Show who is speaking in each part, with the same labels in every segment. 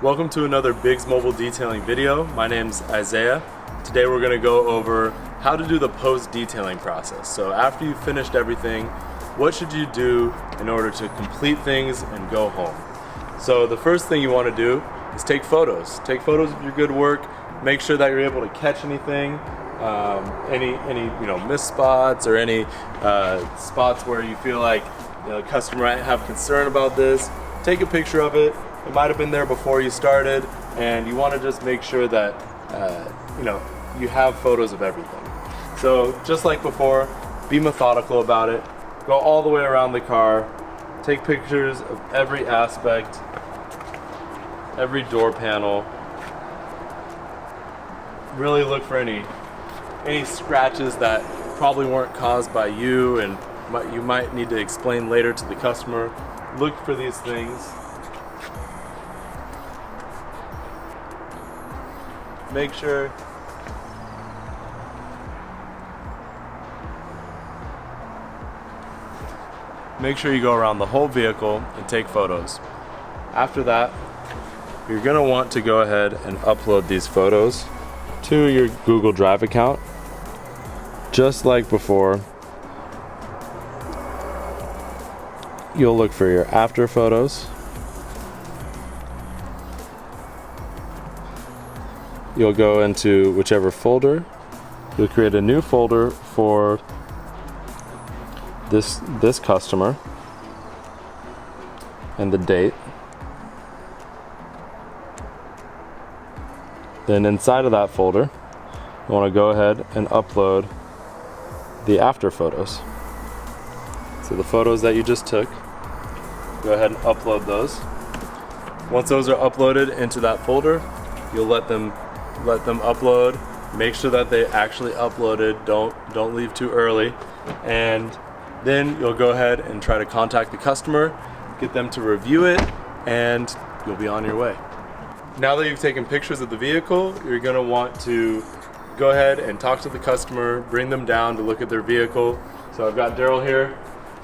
Speaker 1: Welcome to another Biggs Mobile Detailing video. My name's Isaiah. Today we're going to go over how to do the post detailing process. So after you've finished everything, what should you do in order to complete things and go home? So the first thing you want to do is take photos. Take photos of your good work. Make sure that you're able to catch anything, any missed spots or any spots where you feel like the customer might have concern about this. Take a picture of it. It might have been there before you started, and you want to just make sure that you have photos of everything. So just like before, be methodical about it. Go all the way around the car. Take pictures of every aspect, every door panel. Really look for any scratches that probably weren't caused by you and you might need to explain later to the customer. Look for these things. Make sure you go around the whole vehicle and take photos. After that, you're going to want to go ahead and upload these photos to your Google Drive account. Just like before, you'll look for your after photos. You'll go into whichever folder. You'll create a new folder for this customer and the date. Then inside of that folder, you want to go ahead and upload the after photos. So the photos that you just took, go ahead and upload those. Once those are uploaded into that folder, you'll let them upload. Make sure that they actually uploaded. Don't leave too early. And then you'll go ahead and try to contact the customer, get them to review it, and you'll be on your way. Now that you've taken pictures of the vehicle, you're going to want to go ahead and talk to the customer, bring them down to look at their vehicle. So I've got Daryl here.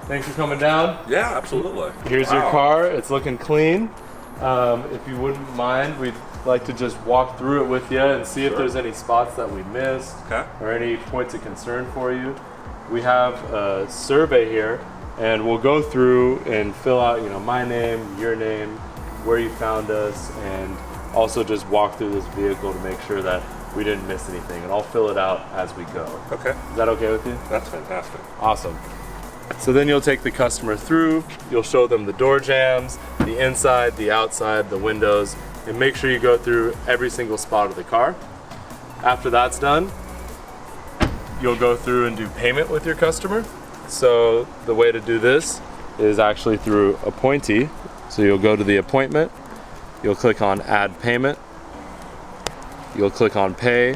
Speaker 1: Thanks for coming down.
Speaker 2: Yeah, absolutely.
Speaker 1: Here's your car. It's looking clean. If you wouldn't mind, we'd like to just walk through it with you and see if there's any spots that we missed or any points of concern for you. We have a survey here, and we'll go through and fill out, my name, your name, where you found us, and also just walk through this vehicle to make sure that we didn't miss anything. And I'll fill it out as we go.
Speaker 2: Okay.
Speaker 1: Is that okay with you?
Speaker 2: That's fantastic.
Speaker 1: Awesome. So then you'll take the customer through, you'll show them the door jambs, the inside, the outside, the windows, and make sure you go through every single spot of the car. After that's done, you'll go through and do payment with your customer. So the way to do this is actually through Appointee. So you'll go to the appointment, you'll click on Add Payment, you'll click on Pay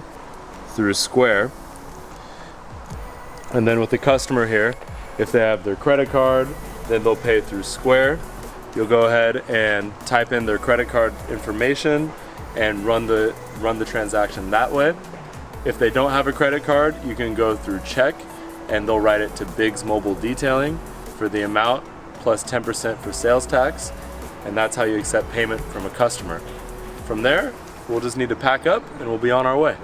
Speaker 1: through Square, and then with the customer here, if they have their credit card, then they'll pay through Square. You'll go ahead and type in their credit card information and run the transaction that way. If they don't have a credit card, you can go through check, and they'll write it to Biggs Mobile Detailing for the amount plus 10% for sales tax, and that's how you accept payment from a customer. From there, we'll just need to pack up and we'll be on our way.